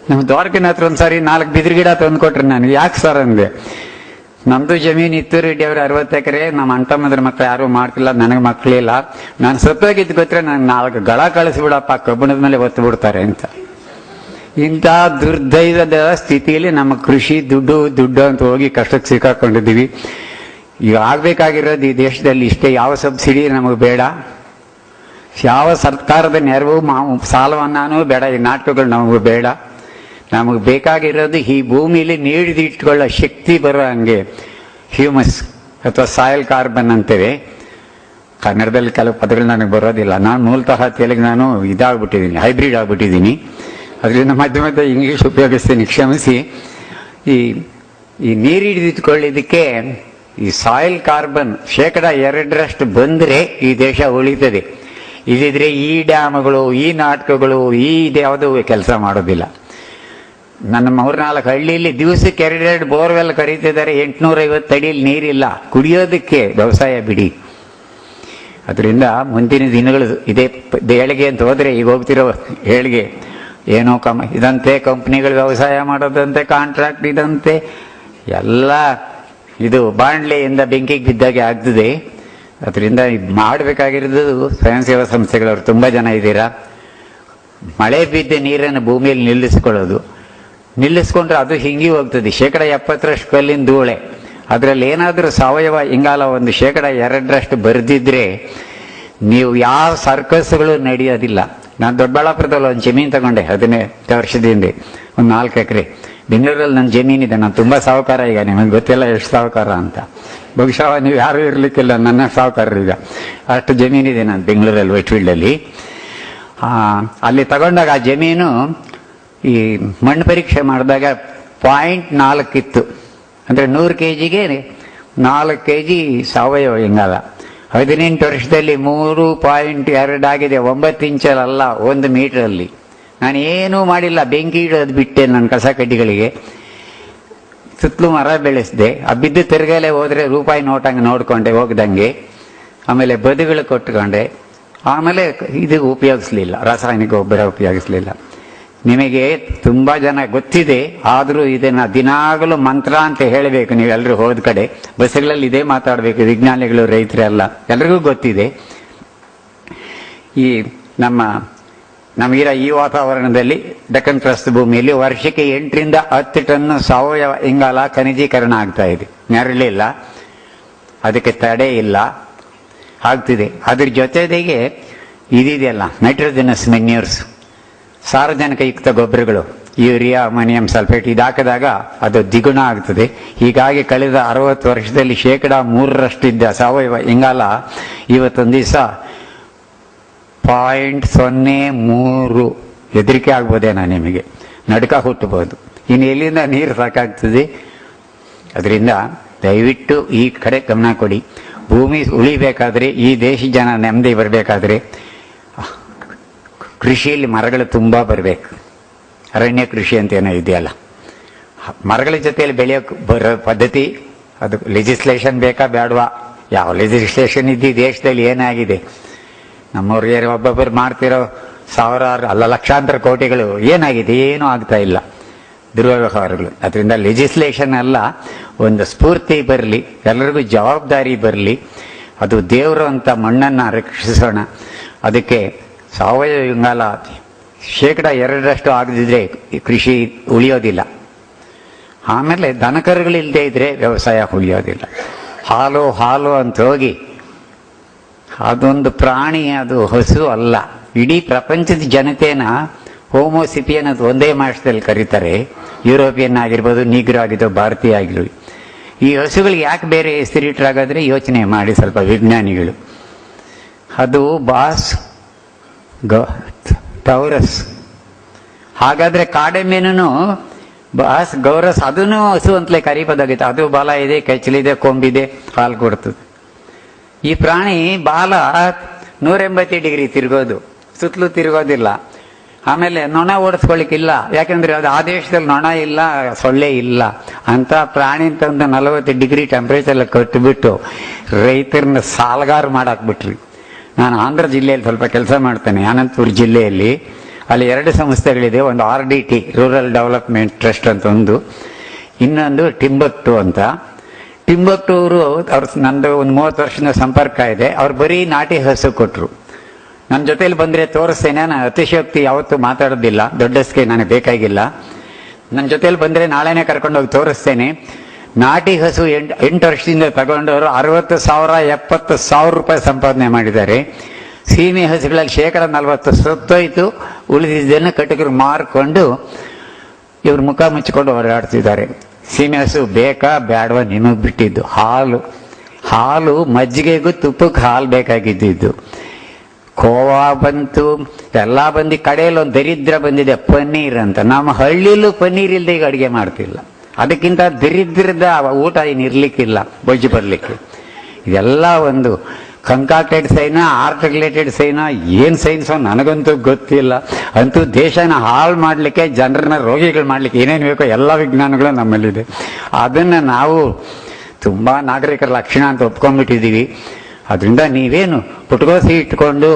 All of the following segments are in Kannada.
ನಮ್ಮ ದ್ವಾರಕಿನ ಹತ್ರ ಒಂದ್ಸಾರಿ 4 ಬಿದಿರು ಗಿಡ ತಂದು ಕೊಟ್ರಿ ನನಗೆ. ಯಾಕೆ ಸರ್ ಅಂದೆ. ನಮ್ದು ಜಮೀನು ಇತ್ತು ರೆಡ್ಡಿ ಅವ್ರ 60 ಎಕರೆ. ನಮ್ಮ ಅಣ್ತಮ್ಮದ್ರ ಮಕ್ಳು ಯಾರು ಮಾಡ್ತಿಲ್ಲ, ನನಗೆ ಮಕ್ಳಿಲ್ಲ. ನಾನು ಸತ್ತೋಗಿದ್ದು ಗೊತ್ತರೆ ನಾನು 4 ಗಳ ಕಳಿಸ್ಬಿಡಪ್ಪ, ಕಬ್ಬಣದ ಮೇಲೆ ಒತ್ತು ಬಿಡ್ತಾರೆ ಅಂತ. ಇಂಥ ದುರ್ದೈವದ ಸ್ಥಿತಿಯಲ್ಲಿ ನಮ್ಮ ಕೃಷಿ ದುಡ್ಡು ಅಂತ ಹೋಗಿ ಕಷ್ಟಕ್ಕೆ ಸಿಕ್ಕಾಕೊಂಡಿದ್ದೀವಿ. ಈಗ ಆಗ್ಬೇಕಾಗಿರೋದು ಈ ದೇಶದಲ್ಲಿ ಇಷ್ಟೇ. ಯಾವ ಸಬ್ಸಿಡಿ ನಮಗೆ ಬೇಡ, ಯಾವ ಸರ್ಕಾರದ ನೆರವು ಸಾಲವನ್ನಾನು ಬೇಡ, ಈ ನಾಟಕಗಳು ನಮಗೆ ಬೇಡ. ನಮಗೆ ಬೇಕಾಗಿರೋದು ಈ ಭೂಮಿಲಿ ನೀಡಿದಿಟ್ಕೊಳ್ಳೋ ಶಕ್ತಿ ಬರೋ ಹಂಗೆ ಹ್ಯೂಮಸ್ ಅಥವಾ ಸಾಯಿಲ್ ಕಾರ್ಬನ್ ಅಂತೇವೆ. ಕನ್ನಡದಲ್ಲಿ ಕೆಲವು ಪದಗಳು ನನಗೆ ಬರೋದಿಲ್ಲ. ನಾನು ಮೂಲತಃ ತೆಲುಗು, ನಾನು ಇದಾಗ್ಬಿಟ್ಟಿದ್ದೀನಿ, ಹೈಬ್ರಿಡ್ ಆಗ್ಬಿಟ್ಟಿದ್ದೀನಿ. ಅದರಿಂದ ಮಧ್ಯೆ ಇಂಗ್ಲೀಷ್ ಉಪಯೋಗಿಸ್ತೀನಿ, ಕ್ಷಮಿಸಿ. ಈ ನೀರು ಹಿಡಿದಿಟ್ಕೊಳ್ಳಿದ್ದಕ್ಕೆ ಈ ಸಾಯಿಲ್ ಕಾರ್ಬನ್ 2% ಬಂದರೆ ಈ ದೇಶ ಉಳಿತದೆ. ಇದಿದ್ರೆ ಈ ಡ್ಯಾಮ್ಗಳು, ಈ ನಾಟಕಗಳು, ಇದ್ಯಾವುದೂ ಕೆಲಸ ಮಾಡೋದಿಲ್ಲ. ನನ್ನ 3-4 ಹಳ್ಳಿಯಲ್ಲಿ ದಿವಸಕ್ಕೆ 2 ಬೋರ್ವೆಲ್ ಕರೀತಿದ್ದಾರೆ. 850 ಅಡಿಯಲ್ಲಿ ನೀರಿಲ್ಲ ಕುಡಿಯೋದಕ್ಕೆ. ವ್ಯವಸಾಯ ಬಿಡಿ. ಅದರಿಂದ ಮುಂದಿನ ದಿನಗಳು ಇದೇ ಏಳಿಗೆ ಅಂತ ಹೋದ್ರೆ, ಈಗ ಹೋಗ್ತಿರೋ ಏಳಿಗೆ ಏನೋ ಇದಂತೆ, ಕಂಪ್ನಿಗಳು ವ್ಯವಸಾಯ ಮಾಡೋದಂತೆ, ಕಾಂಟ್ರಾಕ್ಟ್ ಇದಂತೆ, ಎಲ್ಲ ಇದು ಬಾಂಡ್ಲೆಯಿಂದ ಬೆಂಕಿಗೆ ಬಿದ್ದಾಗೆ ಆಗ್ತದೆ. ಅದರಿಂದ ಮಾಡಬೇಕಾಗಿರೋದು ಸ್ವಯಂ ಸೇವಾ ಸಂಸ್ಥೆಗಳವರು ತುಂಬ ಜನ ಇದ್ದೀರಾ. ಮಳೆ ಬಿದ್ದ ನೀರನ್ನು ಭೂಮಿಯಲ್ಲಿ ನಿಲ್ಲಿಸ್ಕೊಂಡ್ರೆ ಅದು ಹಿಂಗಿ ಹೋಗ್ತದೆ. 70% ಕಲ್ಲಿನ ಧೂಳೆ. ಅದರಲ್ಲಿ ಏನಾದರೂ ಸಾವಯವ ಇಂಗಾಲ ಒಂದು 2% ಬರೆದಿದ್ರೆ ನೀವು ಯಾವ ಸರ್ಕಸ್ಗಳು ನಡೆಯೋದಿಲ್ಲ. ನಾನು ದೊಡ್ಡಬಳ್ಳಾಪುರದಲ್ಲಿ ಒಂದು ಜಮೀನು ತಗೊಂಡೆ 18 ವರ್ಷದಿಂದ, ಒಂದು 4 ಎಕರೆ. ಬೆಂಗಳೂರಲ್ಲಿ ನನ್ನ ಜಮೀನಿದೆ. ನಾನು ತುಂಬ ಸಾಹುಕಾರ. ಈಗ ನಿಮಗೆ ಗೊತ್ತಿಲ್ಲ ಎಷ್ಟು ಸಾಹುಕಾರ ಅಂತ. ಬಹುಶಃ ನೀವು ಯಾರೂ ಇರಲಿಕ್ಕಿಲ್ಲ ನನ್ನ ಸಾಹುಕಾರರು. ಈಗ ಅಷ್ಟು ಜಮೀನಿದೆ ನಾನು ಬೆಂಗಳೂರಲ್ಲಿ, ವೈಟ್ಫೀಲ್ಡಲ್ಲಿ. ಅಲ್ಲಿ ತಗೊಂಡಾಗ ಆ ಜಮೀನು ಈ ಮಣ್ಣು ಪರೀಕ್ಷೆ ಮಾಡಿದಾಗ 0.4 ಇತ್ತು. ಅಂದರೆ 100 kgಗೆ 4 kg ಸಾವಯವ ಇಂಗಾಲ. 18 ವರ್ಷದಲ್ಲಿ 3.2 ಆಗಿದೆ. 9 ಇಂಚಲ್ಲ, 1 ಮೀಟರಲ್ಲಿ. ನಾನು ಏನೂ ಮಾಡಿಲ್ಲ, ಬೆಂಕಿ ಇಡೋದು ಬಿಟ್ಟೆ ನನ್ನ ಕಸ ಕಡ್ಡಿಗಳಿಗೆ. ಸುತ್ತಲೂ ಮರ ಬೆಳೆಸಿದೆ. ಆ ಬಿದ್ದು ತಿರುಗಲೆ ಹೋದರೆ ರೂಪಾಯಿ ನೋಟ್ ಹಂಗೆ ನೋಡ್ಕೊಂಡೆ ಹೋಗ್ದಂಗೆ. ಆಮೇಲೆ ಬದುಗಳು ಕೊಟ್ಕೊಂಡೆ. ಆಮೇಲೆ ಇದು ಉಪಯೋಗಿಸ್ಲಿಲ್ಲ, ರಾಸಾಯನಿಕ ಗೊಬ್ಬರ ಉಪಯೋಗಿಸ್ಲಿಲ್ಲ. ನಿಮಗೆ ತುಂಬ ಜನ ಗೊತ್ತಿದೆ, ಆದರೂ ಇದನ್ನು ದಿನಾಗಲೂ ಮಂತ್ರ ಅಂತ ಹೇಳಬೇಕು. ನೀವೆಲ್ಲರೂ ಹೋದ ಕಡೆ ಬಸ್ಗಳಲ್ಲಿ ಇದೇ ಮಾತಾಡಬೇಕು. ವಿಜ್ಞಾನಿಗಳು, ರೈತರೆಲ್ಲ ಎಲ್ರಿಗೂ ಗೊತ್ತಿದೆ. ಈ ನಮಗಿರೋ ಈ ವಾತಾವರಣದಲ್ಲಿ ಡೆಕ್ಕನ್ ಪ್ರಸ್ಥ ಭೂಮಿಯಲ್ಲಿ ವರ್ಷಕ್ಕೆ 8ರಿಂದ 10 ಟನ್ ಸಾವಯವ ಇಂಗಾಲ ಖನಿಜೀಕರಣ ಆಗ್ತಾ ಇದೆ. ನೆರಳಿಲ್ಲ, ಅದಕ್ಕೆ ತಡೆ ಇಲ್ಲ, ಆಗ್ತಿದೆ. ಅದ್ರ ಜೊತೆಗೆ ಇದಿದೆಯಲ್ಲ ನೈಟ್ರೋಜನಸ್ ಮೆನ್ಯೂರ್ಸ್, ಸಾರಜನಕಯುಕ್ತ ಗೊಬ್ಬರಗಳು, ಯೂರಿಯಾ, ಅಮೋನಿಯಂ ಸಲ್ಫೇಟ್, ಇದಾಕಿದಾಗ ಅದು ದ್ವಿಗುಣ ಆಗ್ತದೆ. ಹೀಗಾಗಿ ಕಳೆದ 60 ವರ್ಷದಲ್ಲಿ 3% ಇದ್ದ ಸಾವಯವ ಇಂಗಾಲ ಇವತ್ತೊಂದು ದಿವಸ 0.03. ಹೆದರಿಕೆ ಆಗ್ಬೋದೇನೋ ನಿಮಗೆ, ನಡುಕ ಹುಟ್ಟಬಹುದು. ಇನ್ನು ಎಲ್ಲಿಂದ ನೀರು ಸಾಕಾಗ್ತದೆ? ಅದರಿಂದ ದಯವಿಟ್ಟು ಈ ಕಡೆ ಗಮನ ಕೊಡಿ. ಭೂಮಿ ಉಳಿಬೇಕಾದ್ರೆ, ಈ ದೇಶ ಜನ ನೆಮ್ಮದಿ ಬರಬೇಕಾದ್ರೆ ಕೃಷಿಯಲ್ಲಿ ಮರಗಳು ತುಂಬ ಬರಬೇಕು. ಅರಣ್ಯ ಕೃಷಿ ಅಂತ ಏನೋ ಇದೆಯಲ್ಲ, ಮರಗಳ ಜೊತೆಯಲ್ಲಿ ಬೆಳೆಯೋಕೆ ಬರೋ ಪದ್ಧತಿ, ಅದು ಲೆಜಿಸ್ಲೇಷನ್ ಬೇಕಾ ಬೇಡವಾ? ಯಾವ ಲೆಜಿಸ್ಲೇಷನ್ ಇದ್ದು ದೇಶದಲ್ಲಿ ಏನಾಗಿದೆ? ನಮ್ಮವ್ರಿಗೆ ಒಬ್ಬೊಬ್ಬರು ಮಾಡ್ತಿರೋ ಸಾವಿರಾರು ಅಲ್ಲ ಲಕ್ಷಾಂತರ ಕೋಟಿಗಳು ಏನಾಗಿದೆ? ಏನೂ ಆಗ್ತಾ ಇಲ್ಲ, ದುರ್ವ್ಯವಹಾರಗಳು. ಅದರಿಂದ ಲೆಜಿಸ್ಲೇಷನ್ ಅಲ್ಲ, ಒಂದು ಸ್ಫೂರ್ತಿ ಬರಲಿ, ಎಲ್ಲರಿಗೂ ಜವಾಬ್ದಾರಿ ಬರಲಿ. ಅದು ದೇವರು ಅಂತ ಮಣ್ಣನ್ನು ರಕ್ಷಿಸೋಣ. ಅದಕ್ಕೆ ಸಾವಯವ ಇಂಗಾಲ 2% ಆಗದಿದ್ರೆ ಕೃಷಿ ಉಳಿಯೋದಿಲ್ಲ. ಆಮೇಲೆ ದನಕರುಗಳಿಲ್ಲದೆ ಇದ್ರೆ ವ್ಯವಸಾಯ ಉಳಿಯೋದಿಲ್ಲ. ಹಾಲು ಅಂತ ಹೋಗಿ, ಅದೊಂದು ಪ್ರಾಣಿ, ಅದು ಹಸು ಅಲ್ಲ. ಇಡೀ ಪ್ರಪಂಚದ ಜನತೆನ ಹೋಮೋಸಿಪಿಯನ್ ಅದು ಒಂದೇ ಮಾಸದಲ್ಲಿ ಕರೀತಾರೆ. ಯುರೋಪಿಯನ್ ಆಗಿರ್ಬೋದು, ನೀಗ್ರೋ ಆಗಿರ್ಬೋದು, ಭಾರತೀಯ ಆಗಿರ್ಬೋದು. ಈ ಹಸುಗಳಿಗೆ ಯಾಕೆ ಬೇರೆ ಹೆಸರಿಟ್ರಾಗಾದ್ರೆ ಯೋಚನೆ ಮಾಡಿ ಸ್ವಲ್ಪ ವಿಜ್ಞಾನಿಗಳು. ಅದು ಬಾಸ್ ಟೌರಸ್. ಹಾಗಾದ್ರೆ ಕಾಡೆಮ್ಮೆನೂ ಬಾಸ್ ಗೌರಸ್, ಅದನ್ನು ಹಸು ಅಂತಲೇ ಕರೀಬೋದಾಗಿತ್ತು. ಅದು ಬಾಲ ಇದೆ, ಕೆಚ್ಚಲಿದೆ, ಕೊಂಬಿದೆ, ಹಾಲು ಕೊಡ್ತದೆ. ಈ ಪ್ರಾಣಿ ಬಾಲ 180 ಡಿಗ್ರಿ ತಿರುಗೋದು, ಸುತ್ತಲೂ ತಿರುಗೋದಿಲ್ಲ. ಆಮೇಲೆ ನೊಣ ಓಡಿಸ್ಕೊಳಿಕ್ಕಿಲ್ಲ, ಯಾಕಂದ್ರೆ ಅದು ಆ ದೇಶದಲ್ಲಿ ನೊಣ ಇಲ್ಲ, ಸೊಳ್ಳೆ ಇಲ್ಲ. ಅಂತ ಪ್ರಾಣಿ ತಂದು 40 ಡಿಗ್ರಿ ಟೆಂಪ್ರೇಚರ್ ಕಟ್ಟಿಬಿಟ್ಟು ರೈತರನ್ನ ಸಾಲಗಾರ ಮಾಡಾಕ್ಬಿಟ್ರಿ. ನಾನು ಆಂಧ್ರ ಜಿಲ್ಲೆಯಲ್ಲಿ ಸ್ವಲ್ಪ ಕೆಲಸ ಮಾಡ್ತೇನೆ, ಅನಂತಪುರ ಜಿಲ್ಲೆಯಲ್ಲಿ. ಅಲ್ಲಿ 2 ಸಂಸ್ಥೆಗಳಿದೆ. ಒಂದು RDT, ರೂರಲ್ ಡೆವಲಪ್ಮೆಂಟ್ ಟ್ರಸ್ಟ್ ಅಂತ ಒಂದು, ಇನ್ನೊಂದು ಟಿಂಬಕ್ಟು ಅಂತ. ಟಿಂಬಕ್ಟು ಅವರು ನಂದು ಒಂದು 30 ವರ್ಷದ ಸಂಪರ್ಕ ಇದೆ. ಅವ್ರು ಬರೀ ನಾಟಿ ಹಸು ಕೊಟ್ಟರು. ನನ್ನ ಜೊತೆಲಿ ಬಂದರೆ ತೋರಿಸ್ತೇನೆ. ನಾನು ಅತಿಶಯೋಕ್ತಿ ಯಾವತ್ತೂ ಮಾತಾಡೋದಿಲ್ಲ, ದೊಡ್ಡಸ್ಗೆ ನನಗೆ ಬೇಕಾಗಿಲ್ಲ. ನನ್ನ ಜೊತೆಲಿ ಬಂದರೆ ನಾಳೆನೇ ಕರ್ಕೊಂಡೋಗಿ ತೋರಿಸ್ತೇನೆ. ನಾಟಿ ಹಸು 8 ವರ್ಷದಿಂದ ತಗೊಂಡವರು 60,000 70,000 ರೂಪಾಯಿ ಸಂಪಾದನೆ ಮಾಡಿದ್ದಾರೆ. ಸೀಮೆ ಹಸುಗಳಲ್ಲಿ 40% ಸತ್ತೋಯ್ತು, ಉಳಿದಿದ್ದನ್ನು ಕಟಕರು ಮಾರ್ಕೊಂಡು ಇವ್ರು ಮುಖ ಮುಚ್ಚಿಕೊಂಡು ಓಡಾಡ್ತಿದ್ದಾರೆ. ಸೀಮೆ ಹಸು ಬೇಕಾ ಬೇಡವಾ ನಿಮಗೆ ಬಿಟ್ಟಿದ್ದು. ಹಾಲು ಮಜ್ಜಿಗೆಗೂ ತುಪ್ಪಕ್ಕೆ ಹಾಲು ಬೇಕಾಗಿದ್ದು. ಕೋವಾ ಬಂತು, ಎಲ್ಲ ಬಂದು ಕಡೆಯಲ್ಲಿ ಒಂದು ದರಿದ್ರ ಬಂದಿದೆ, ಪನ್ನೀರ್ ಅಂತ. ನಮ್ಮ ಹಳ್ಳಿಲೂ ಪನ್ನೀರ್ ಇಲ್ಲದೆ ಈಗ ಅಡುಗೆ ಮಾಡ್ತಿಲ್ಲ. ಅದಕ್ಕಿಂತ ದರಿದ್ರದ ಊಟ ಏನು ಇರ್ಲಿಕ್ಕಿಲ್ಲ, ಬೊಜ್ಜು ಬರಲಿಕ್ಕೆ. ಇದೆಲ್ಲ ಒಂದು ಕಂಕಾಕ್ಟೆಡ್ ಸೈನಾ, ಆರ್ಟ್ ರಿಲೇಟೆಡ್ ಸೈನಾ, ಏನು ಸೈನ್ಸೋ ನನಗಂತೂ ಗೊತ್ತಿಲ್ಲ. ಅಂತೂ ದೇಶನ ಹಾಳು ಮಾಡಲಿಕ್ಕೆ, ಜನರನ್ನ ರೋಗಿಗಳು ಮಾಡಲಿಕ್ಕೆ ಏನೇನು ಬೇಕೋ ಎಲ್ಲ ವಿಜ್ಞಾನಗಳು ನಮ್ಮಲ್ಲಿದೆ. ಅದನ್ನು ನಾವು ತುಂಬ ನಾಗರಿಕರ ಲಕ್ಷಣ ಅಂತ ಒಪ್ಕೊಂಡ್ಬಿಟ್ಟಿದ್ದೀವಿ. ಅದರಿಂದ ನೀವೇನು ಪುಟ್ಗೋಸಿ ಇಟ್ಕೊಂಡು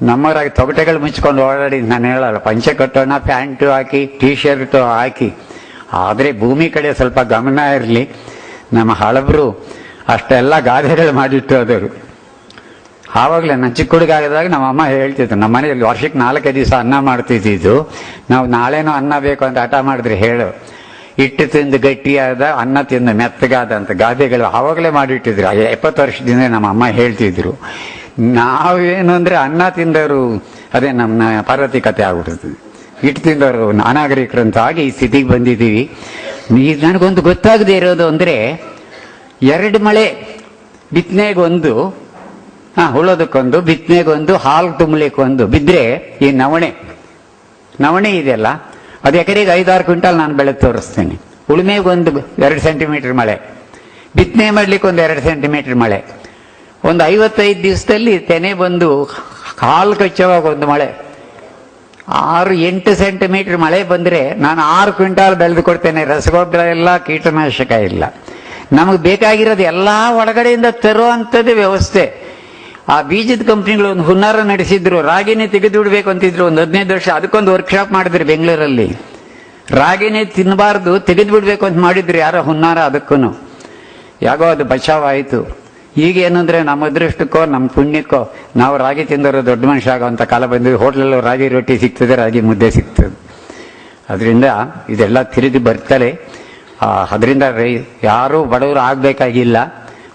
ನಮ್ಮವರಾಗಿ ತೊಗಟೆಗಳು ಮುಚ್ಕೊಂಡು ಓಡಾಡಿ, ನಾನು ಹೇಳಲ್ಲ, ಪಂಚೆ ಕಟ್ಟೋಣ, ಪ್ಯಾಂಟು ಹಾಕಿ, ಟೀ ಶರ್ಟು ಹಾಕಿ. ಆದರೆ ಭೂಮಿ ಕಡೆ ಸ್ವಲ್ಪ ಗಮನ ಇರಲಿ. ನಮ್ಮ ಹಳಬರು ಅಷ್ಟೆಲ್ಲ ಗಾದೆಗಳು ಮಾಡಿಟ್ಟು ಹೋದರು. ಆವಾಗಲೇ ನಾನು ಚಿಕ್ಕ ಹುಡುಗ ಆಗಿದಾಗ ನಮ್ಮ ಅಮ್ಮ ಹೇಳ್ತಿದ್ರು, ನಮ್ಮ ಮನೆಯಲ್ಲಿ ವರ್ಷಕ್ಕೆ 4-5 ದಿವಸ ಅನ್ನ ಮಾಡ್ತಿದ್ದು. ನಾವು ನಾಳೆನೂ ಅನ್ನ ಬೇಕು ಅಂತ ಹಠ ಮಾಡಿದ್ರೆ ಹೇಳು, ಹಿಟ್ಟು ತಿಂದು ಗಟ್ಟಿಯಾದ, ಅನ್ನ ತಿಂದು ಮೆತ್ತಗಾದ ಅಂತ ಗಾದೆಗಳು ಆವಾಗಲೇ ಮಾಡಿಟ್ಟಿದ್ರು. 70 ವರ್ಷದಿಂದ ನಮ್ಮ ಅಮ್ಮ ಹೇಳ್ತಿದ್ರು. ನಾವೇನು ಅಂದರೆ ಅನ್ನ ತಿಂದವರು, ಅದೇ ನಮ್ಮ ಪಾರ್ವತಿ ಕತೆ ಆಗ್ಬಿಡ್ತದೆ. ಹಿಟ್ಟು ತಿಂದವರು ಅನಾಗರಿಕರಂತ ಆಗಿ ಈ ಸ್ಥಿತಿಗೆ ಬಂದಿದ್ದೀವಿ. ನನಗೊಂದು ಗೊತ್ತಾಗದೆ ಇರೋದು ಅಂದರೆ, 2 ಮಳೆ, ಬಿತ್ತನೆಗೊಂದು, ಉಳೋದಕ್ಕೊಂದು, ಬಿತ್ತನೆಗೊಂದು, ಹಾಲು ತುಂಬಲಿಕ್ಕೊಂದು ಬಿದ್ದರೆ ಈ ನವಣೆ ಇದೆಯಲ್ಲ, ಅದು ಎಕರೆಗೆ 5-6 ಕ್ವಿಂಟಲ್ ನಾನು ಬೆಳೆದು ತೋರಿಸ್ತೇನೆ. ಉಳುಮೆಗೊಂದು 2 ಸೆಂಟಿಮೀಟರ್ ಮಳೆ, ಬಿತ್ತನೆ ಮಾಡ್ಲಿಕ್ಕೆ ಒಂದು 2 ಸೆಂಟಿಮೀಟರ್ ಮಳೆ, ಒಂದು 55 ದಿವಸದಲ್ಲಿ ತೆನೆ ಬಂದು ಹಾಲು ಕಚ್ಚೋವಾಗ ಒಂದು ಮಳೆ, 6-8 ಸೆಂಟಿಮೀಟರ್ ಮಳೆ ಬಂದರೆ ನಾನು 6 ಕ್ವಿಂಟಾಲ್ ಬೆಳೆದು ಕೊಡ್ತೇನೆ. ರಸಗೊಬ್ಬರ ಇಲ್ಲ, ಕೀಟನಾಶಕ ಇಲ್ಲ. ನಮಗೆ ಬೇಕಾಗಿರೋದು ಎಲ್ಲ ಒಳಗಡೆಯಿಂದ ತರುವಂಥದ್ದು ವ್ಯವಸ್ಥೆ. ಆ ಬೀಜದ ಕಂಪ್ನಿಗಳು ಒಂದು ಹುನ್ನಾರ ನಡೆಸಿದ್ರು, ರಾಗಿನೇ ತೆಗೆದು ಬಿಡ್ಬೇಕು ಅಂತಿದ್ರು. ಒಂದು 15 ವರ್ಷ ಅದಕ್ಕೊಂದು ವರ್ಕ್ಶಾಪ್ ಮಾಡಿದ್ರು ಬೆಂಗಳೂರಲ್ಲಿ. ರಾಗಿನೇ ತಿನ್ನಬಾರ್ದು, ತೆಗೆದು ಬಿಡ್ಬೇಕು ಅಂತ ಮಾಡಿದ್ರು ಯಾರೋ ಹುನ್ನಾರ. ಅದಕ್ಕೂ ಯಾಗೋ ಅದು ಬಚಾವಾಯಿತು. ಈಗ ಏನಂದ್ರೆ ನಮ್ಮ ಅದೃಷ್ಟಕ್ಕೋ ನಮ್ಮ ಪುಣ್ಯಕ್ಕೋ ನಾವು ರಾಗಿ ತಿಂದವರು ದೊಡ್ಡ ಮನುಷ್ಯ ಆಗೋವಂಥ ಕಾಲ ಬಂದಿದೆ. ಹೋಟ್ಲಲ್ಲೂ ರಾಗಿ ರೊಟ್ಟಿ ಸಿಗ್ತದೆ, ರಾಗಿ ಮುದ್ದೆ ಸಿಗ್ತದೆ. ಅದರಿಂದ ಇದೆಲ್ಲ ತಿರುಗಿ ಬರ್ತಲೇ. ಅದರಿಂದ ಯಾರೂ ಬಡವರು ಆಗಬೇಕಾಗಿಲ್ಲ.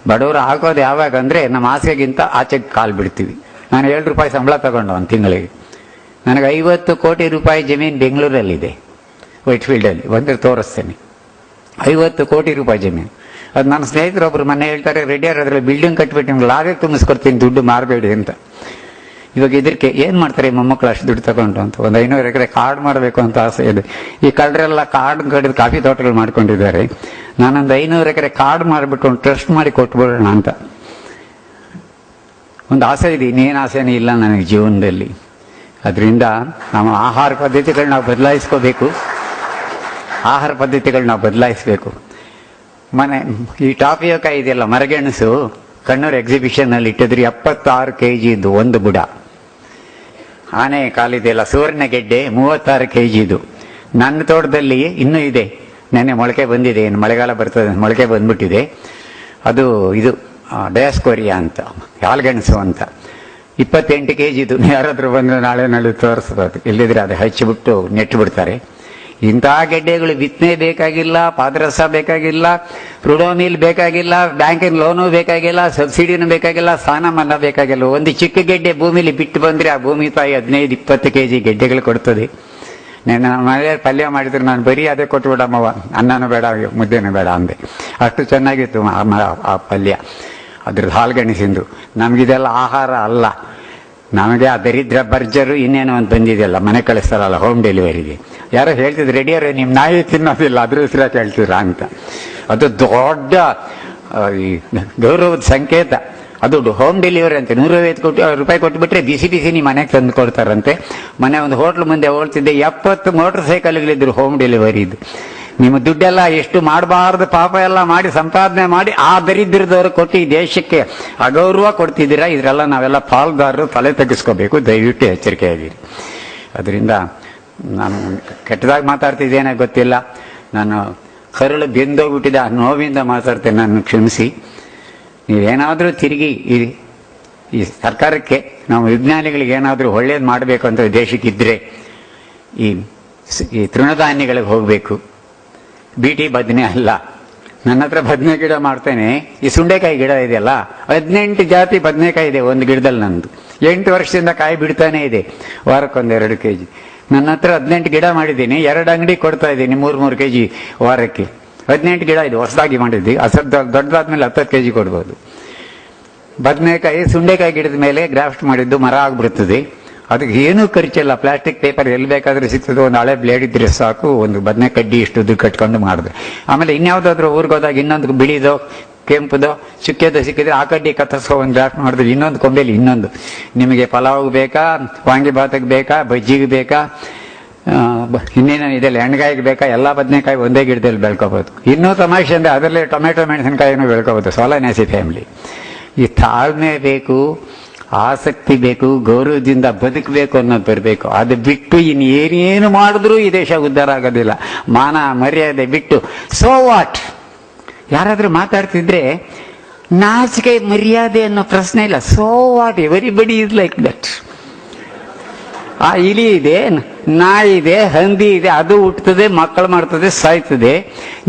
ಬಡವರು ಆಗೋದು ಯಾವಾಗ ಅಂದರೆ, ನಮ್ಮ ಆಸೆಗಿಂತ ಆಚೆಗೆ ಕಾಲು ಬಿಡ್ತೀವಿ. ನಾನು 7 ರೂಪಾಯಿ ಸಂಬಳ ತಗೊಂಡು ಒಂದು ತಿಂಗಳಿಗೆ. ನನಗೆ 50 ಕೋಟಿ ರೂಪಾಯಿ ಜಮೀನು ಬೆಂಗಳೂರಲ್ಲಿದೆ, ವೈಟ್ಫೀಲ್ಡಲ್ಲಿ. ಬಂದರೆ ತೋರಿಸ್ತೇನೆ. 50 ಕೋಟಿ ರೂಪಾಯಿ ಜಮೀನು. ಅದು ನನ್ನ ಸ್ನೇಹಿತರೊಬ್ಬರು ಮೊನ್ನೆ ಹೇಳ್ತಾರೆ, ರೆಡಿಯಾರ್ ಅದರಲ್ಲಿ ಬಿಲ್ಡಿಂಗ್ ಕಟ್ಬಿಟ್ಟು ನಿಮ್ಗೆ ಲಾಗೆ ತುಂಬಿಸ್ಕೊಡ್ತೀನಿ, ದುಡ್ಡು ಮಾರಬೇಡಿ ಅಂತ. ಇವಾಗ ಇದಕ್ಕೆ ಏನು ಮಾಡ್ತಾರೆ ಮೊಮ್ಮಕ್ಕಳು ಅಷ್ಟು ದುಡ್ಡು ತಗೊಂಡು ಅಂತ. ಒಂದು 500 ಎಕರೆ ಕಾಡು ಮಾಡಬೇಕು ಅಂತ ಆಸೆ ಇದೆ. ಈ ಕಳ್ಳರೆಲ್ಲ ಕಾಡು ಕಡಿದು ಕಾಫಿ ತೋಟಗಳು ಮಾಡ್ಕೊಂಡಿದ್ದಾರೆ. ನಾನೊಂದು 500 ಎಕರೆ ಕಾಡು ಮಾಡಿಬಿಟ್ಟು ಒಂದು ಟ್ರಸ್ಟ್ ಮಾಡಿ ಕೊಟ್ಬಿಡೋಣ ಅಂತ ಒಂದು ಆಸೆ ಇದೆ. ಇನ್ನೇನು ಆಸೆನೇ ಇಲ್ಲ ನನಗೆ ಜೀವನದಲ್ಲಿ. ಅದರಿಂದ ನಮ್ಮ ಆಹಾರ ಪದ್ಧತಿಗಳು ನಾವು ಬದಲಾಯಿಸಬೇಕು. ಈ ಟಾಪಿಯೋಕಾಯಿ ಇದೆಯಲ್ಲ, ಮರಗೆಣಸು, ಕಣ್ಣೂರು ಎಕ್ಸಿಬಿಷನ್ನಲ್ಲಿ ಇಟ್ಟಿದ್ರು. 76 kg ಇದ್ದು ಒಂದು ಬುಡ. ಆನೆ ಕಾಲಿದೆಯಲ್ಲ, ಸುವರ್ಣಗೆಡ್ಡೆ 36 kg ಇದು. ನನ್ನ ತೋಟದಲ್ಲಿ ಇನ್ನೂ ಇದೆ, ನೆನ್ನೆ ಮೊಳಕೆ ಬಂದಿದೆ. ಏನು ಮಳೆಗಾಲ ಬರ್ತದೆ, ಮೊಳಕೆ ಬಂದ್ಬಿಟ್ಟಿದೆ. ಅದು ಇದು ಡಯಾಸ್ಕೋರಿಯಾ ಅಂತ, ಹಾಲ್ಗೆಣಸು ಅಂತ. 28 kg ಇದು. ಯಾರಾದ್ರೂ ಬಂದು ನಾಳೆ ತೋರಿಸ್ಬೋದು. ಇಲ್ಲಿದ್ರೆ ಅದು ಹಚ್ಚಿಬಿಟ್ಟು ನೆಟ್ಟುಬಿಡ್ತಾರೆ. ಇಂಥ ಗೆಡ್ಡೆಗಳು ಬಿತ್ತನೆ ಬೇಕಾಗಿಲ್ಲ, ಪಾದರಸ ಬೇಕಾಗಿಲ್ಲ, ರುಡೋಮಿಲ್ ಬೇಕಾಗಿಲ್ಲ, ಬ್ಯಾಂಕಿನ ಲೋನು ಬೇಕಾಗಿಲ್ಲ, ಸಬ್ಸಿಡಿನೂ ಬೇಕಾಗಿಲ್ಲ, ಸಾಲ ಮನ್ನಾ ಬೇಕಾಗಿಲ್ಲ. ಒಂದು ಚಿಕ್ಕ ಗೆಡ್ಡೆ ಭೂಮಿಲಿ ಬಿಟ್ಟು ಬಂದರೆ ಆ ಭೂಮಿ ತಾಯಿ 15-20 kg ಗೆಡ್ಡೆಗಳು ಕೊಡ್ತದೆ. ನಾನು ಮನೆಯಲ್ಲಿ ಪಲ್ಯ ಮಾಡಿದ್ರು, ನಾನು ಬರೀ ಅದೇ ಕೊಟ್ಬಿಡಮ್ಮವ, ಅನ್ನನೂ ಬೇಡ ಮುದ್ದೆನೂ ಬೇಡ ಅಂದೆ. ಅಷ್ಟು ಚೆನ್ನಾಗಿತ್ತು ಆ ಪಲ್ಯ. ಅದ್ರದ್ದು ಹಾಲ್ಗೆಣಸಿಂದು. ನಮಗಿದೆಲ್ಲ ಆಹಾರ ಅಲ್ಲ. ನಮಗೆ ಆ ದರಿದ್ರ ಬರ್ಜರು ಇನ್ನೇನೋ ಒಂದು ಬಂದಿದೆಯಲ್ಲ, ಮನೆ ಕಳಿಸ್ತಾರಲ್ಲ ಹೋಮ್ ಡೆಲಿವರಿಗೆ. ಯಾರೋ ಹೇಳ್ತಿದ್ರು, ರೆಡಿಯಾರೆ ನಿಮ್ಮ ನಾಯಿ ತಿನ್ನೋದಿಲ್ಲ, ಅದ್ರ ಹೆಸರ ಕೇಳ್ತೀರಾ ಅಂತ. ಅದು ದೊಡ್ಡ ಗೌರವದ ಸಂಕೇತ. ಅದು ಹೋಮ್ ಡೆಲಿವರಿ ಅಂತೆ. 150 ರೂಪಾಯಿ ಕೊಟ್ಟುಬಿಟ್ರೆ ಬಿಸಿ ನಿಮ್ಮ ಮನೆಗೆ ತಂದು ಕೊಡ್ತಾರಂತೆ. ಮನೆ ಒಂದು ಹೋಟ್ಲ್ ಮುಂದೆ ಹೋಗ್ತಿದ್ದೆ, 70 ಮೋಟರ್ ಸೈಕಲ್ಗಳಿದ್ರು ಹೋಮ್ ಡೆಲಿವರಿದು. ನಿಮ್ಮ ದುಡ್ಡೆಲ್ಲ ಎಷ್ಟು ಮಾಡಬಾರ್ದು ಪಾಪ ಎಲ್ಲ ಮಾಡಿ ಸಂಪಾದನೆ ಮಾಡಿ ಆ ದರಿದ್ರದವರು ಕೊಟ್ಟು ಈ ದೇಶಕ್ಕೆ ಅಗೌರವ ಕೊಡ್ತಿದ್ದೀರಾ. ಇದರೆಲ್ಲ ನಾವೆಲ್ಲ ಪಾಲ್ದಾರರು ತಲೆ ತೆಗೆಸ್ಕೋಬೇಕು. ದಯವಿಟ್ಟು ಎಚ್ಚರಿಕೆಯಾಗಿರಿ. ಅದರಿಂದ ನಾನು ಕೆಟ್ಟದಾಗಿ ಮಾತಾಡ್ತಿದ್ದೇನೆ ಗೊತ್ತಿಲ್ಲ, ನಾನು ಕರುಳು ಬೆಂದೋಗ್ಬಿಟ್ಟಿದೆ, ಆ ನೋವಿಂದ ಮಾತಾಡ್ತೇನೆ, ನಾನು ಕ್ಷಮಿಸಿ. ನೀವೇನಾದರೂ ತಿರುಗಿ ಈ ಸರ್ಕಾರಕ್ಕೆ, ನಾವು ವಿಜ್ಞಾನಿಗಳಿಗೆ ಏನಾದರೂ ಒಳ್ಳೇದು ಮಾಡಬೇಕು ಅಂತ ದೇಶಕ್ಕಿದ್ರೆ ಈ ತೃಣಧಾನ್ಯಗಳಿಗೆ ಹೋಗಬೇಕು. ಬೀಟಿ ಬದನೆ ಅಲ್ಲ. ನನ್ನ ಹತ್ರ ಬದನೆ ಗಿಡ ಮಾಡ್ತೇನೆ. ಈ ಸುಂಡೆಕಾಯಿ ಗಿಡ ಇದೆಯಲ್ಲ, 18 ಜಾತಿ ಬದನೆಕಾಯಿ ಇದೆ ಒಂದು ಗಿಡದಲ್ಲಿ. ನಂದು 8 ವರ್ಷದಿಂದ ಕಾಯಿ ಬಿಡ್ತಾನೆ ಇದೆ, ವಾರಕ್ಕೊಂದು 2 kg. ನನ್ನ ಹತ್ರ 18 ಗಿಡ ಮಾಡಿದ್ದೀನಿ, 2 ಅಂಗಡಿ ಕೊಡ್ತಾ ಇದ್ದೀನಿ 3 kg ವಾರಕ್ಕೆ. 18 ಗಿಡ ಇದೆ, ಹೊಸದಾಗಿ ಮಾಡಿದ್ವಿ. ದೊಡ್ಡದಾದ್ಮೇಲೆ 10 kg ಕೊಡ್ಬೋದು. ಬದನೆಕಾಯಿ ಸುಂಡೆಕಾಯಿ ಗಿಡದ ಮೇಲೆ ಗ್ರಾಫ್ಟ್ ಮಾಡಿದ್ದು ಮರ ಆಗ್ಬಿಡ್ತದೆ. ಅದಕ್ಕೆ ಏನೂ ಖರ್ಚಿಲ್ಲ, ಪ್ಲಾಸ್ಟಿಕ್ ಪೇಪರ್ ಎಲ್ಲಿ ಬೇಕಾದ್ರೂ ಸಿಗ್ತದೆ, ಒಂದು ಹಳೆ ಬ್ಲೇಡ್ ಇದ್ರೆ ಸಾಕು, ಒಂದು ಬದನೆ ಕಡ್ಡಿ ಇಷ್ಟುದ್ದು ಕಟ್ಕೊಂಡು ಮಾಡಿದೆ. ಆಮೇಲೆ ಇನ್ಯಾವುದಾದ್ರೂ ಊರಿಗೆ ಹೋದಾಗ ಇನ್ನೊಂದು ಬಿಳಿದೋ ಕೆಂಪುದೋ ಚುಕ್ಕೆದೋ ಸಿಕ್ಕಿದ್ರೆ ಆ ಕಡ್ಡಿ ಕತ್ತರಿಸೋ ಒಂದು ಗ್ರಾಫ್ಟ್ ಮಾಡಿದ್ರೆ ಇನ್ನೊಂದು ಕೊಂಬೆಲಿ ಇನ್ನೊಂದು. ನಿಮಗೆ ಪಲಾವ್ ಬೇಕಾ, ವಾಂಗಿಭಾತಕ್ಕೆ ಬೇಕಾ, ಬಜ್ಜಿಗೆ ಬೇಕಾ, ಇನ್ನೇನೋ ಇದೆಲ್ಲ ಎಣ್ಗಾಯಿಗೆ ಬೇಕಾ, ಎಲ್ಲ ಬದನೆಕಾಯಿ ಒಂದೇ ಗಿಡದಲ್ಲಿ ಬೆಳ್ಕೋಬಹುದು. ಇನ್ನೂ ತಮಾಷೆ ಅಂದರೆ ಅದರಲ್ಲೇ ಟೊಮೆಟೊ ಮೆಣಸಿನಕಾಯಿನೂ ಬೆಳ್ಕೋಬಹುದು. ಸೋಲನೇಸಿ ಫ್ಯಾಮಿಲಿ. ಈ ತಾಳ್ಮೆ ಬೇಕು, ಆಸಕ್ತಿ ಬೇಕು, ಗೌರವದಿಂದ ಬದುಕಬೇಕು ಅನ್ನೋದು ಬರಬೇಕು. ಅದು ಬಿಟ್ಟು ಇನ್ನೇನೇನು ಮಾಡಿದ್ರೂ ಈ ದೇಶ ಉದ್ಧಾರ ಆಗೋದಿಲ್ಲ. ಮಾನ ಮರ್ಯಾದೆ ಬಿಟ್ಟು ಸೋ ವಾಟ್, ಯಾರಾದ್ರೂ ಮಾತಾಡ್ತಿದ್ರೆ ನಾಚಿಕೆ ಮರ್ಯಾದೆ ಅನ್ನೋ ಪ್ರಶ್ನೆ ಇಲ್ಲ. So what, everybody is like that. ಆ ಇಲಿ ಇದೆ, ನಾಯಿ ಇದೆ, ಹಂದಿ ಇದೆ, ಅದು ಹುಟ್ಟುತ್ತದೆ, ಮಕ್ಕಳು ಮಾಡ್ತದೆ, ಸಾಯ್ತದೆ.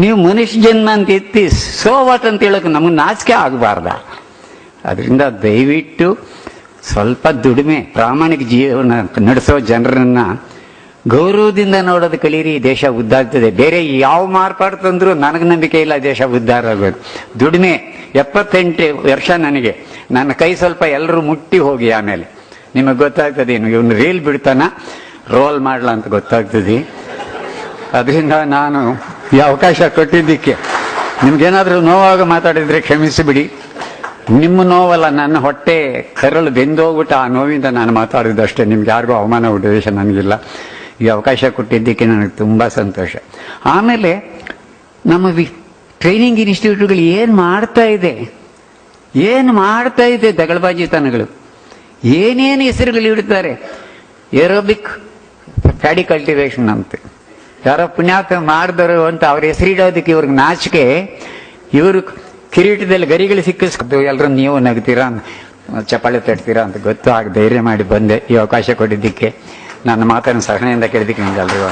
ನೀವು ಮನುಷ್ಯ ಜನ್ಮ ಅಂತ ಎತ್ತಿ ಸೋ ವಾಟ್ ಅಂತ ಹೇಳೋಕೆ ನಮಗೆ ನಾಚಿಕೆ ಆಗಬಾರ್ದ? ಅದರಿಂದ ದಯವಿಟ್ಟು ಸ್ವಲ್ಪ ದುಡಿಮೆ, ಪ್ರಾಮಾಣಿಕ ಜೀವನ ನಡೆಸೋ ಜನರನ್ನ ಗೌರವದಿಂದ ನೋಡೋದು ಕಲೀರಿ. ದೇಶ ಉದ್ದಾಗ್ತದೆ. ಬೇರೆ ಯಾವ ಮಾರ್ಪಾಡು ತಂದ್ರೂ ನನಗೆ ನಂಬಿಕೆ ಇಲ್ಲ ದೇಶ ಉದ್ಧಾರ ಆಗೋದು. ದುಡಿಮೆ. 78 ವರ್ಷ ನನಗೆ. ನನ್ನ ಕೈ ಸ್ವಲ್ಪ ಎಲ್ಲರೂ ಮುಟ್ಟಿ ಹೋಗಿ ಆಮೇಲೆ ನಿಮಗೆ ಗೊತ್ತಾಗ್ತದೆ, ಇವನು ರೀಲ್ ಬಿಡ್ತಾನ ರೋಲ್ ಮಾಡ್ಲಾ ಅಂತ ಗೊತ್ತಾಗ್ತದೆ. ಅದರಿಂದ ನಾನು ಈ ಅವಕಾಶ ಕೊಟ್ಟಿದ್ದಕ್ಕೆ ನಿಮ್ಗೇನಾದ್ರೂ ನೋವಾಗ ಮಾತಾಡಿದ್ರೆ ಕ್ಷಮಿಸಿಬಿಡಿ. ನಿಮ್ಮ ನೋವಲ್ಲ, ನನ್ನ ಹೊಟ್ಟೆ ಕರಳು ಬೆಂದೋಗ್ಬಿಟ್ಟು ಆ ನೋವಿಂದ ನಾನು ಮಾತಾಡಿದಷ್ಟೇ. ನಿಮ್ಗೆ ಯಾರಿಗೂ ಅವಮಾನ ಉದ್ದೇಶ ನನಗಿಲ್ಲ. ಈ ಅವಕಾಶ ಕೊಟ್ಟಿದ್ದಕ್ಕೆ ನನಗೆ ತುಂಬ ಸಂತೋಷ. ಆಮೇಲೆ ನಮ್ಮ ಟ್ರೈನಿಂಗ್ ಇನ್ಸ್ಟಿಟ್ಯೂಟ್ಗಳು ಏನು ಮಾಡ್ತಾ ಇದೆ ದಗಳಬಾಜಿತನಗಳು. ಏನೇನು ಹೆಸರುಗಳು ಇಡ್ತಾರೆ. ಏರೋಬಿಕ್ ಪ್ಯಾಡಿ ಕಲ್ಟಿವೇಶನ್ ಅಂತ ಯಾರೋ ಪುಣ್ಯಾತ್ಮ ಮಾಡಿದರು ಅಂತ ಅವ್ರ ಹೆಸರಿಡೋದಕ್ಕೆ ಇವ್ರಿಗೆ ನಾಚಿಕೆ. ಇವರು ಕಿರೀಟದಲ್ಲಿ ಗರಿಗಳು ಸಿಕ್ಕಿಸ್ಕೊಂಡು ಎಲ್ಲರೂ ನೀವು ನಗ್ತೀರಾ, ಚಪ್ಪಾಳೆ ತಟ್ತೀರಾ ಅಂತ ಗೊತ್ತು. ಆಗ ಧೈರ್ಯ ಮಾಡಿ ಬಂದೆ. ಈ ಅವಕಾಶ ಕೊಟ್ಟಿದ್ದಕ್ಕೆ, ನನ್ನ ಮಾತನ್ನು ಸಹನೆಯಿಂದ ಕೇಳಿದ್ದಕ್ಕೆ ನಿಮ್ಗೆ ಎಲ್ರಿಗೂ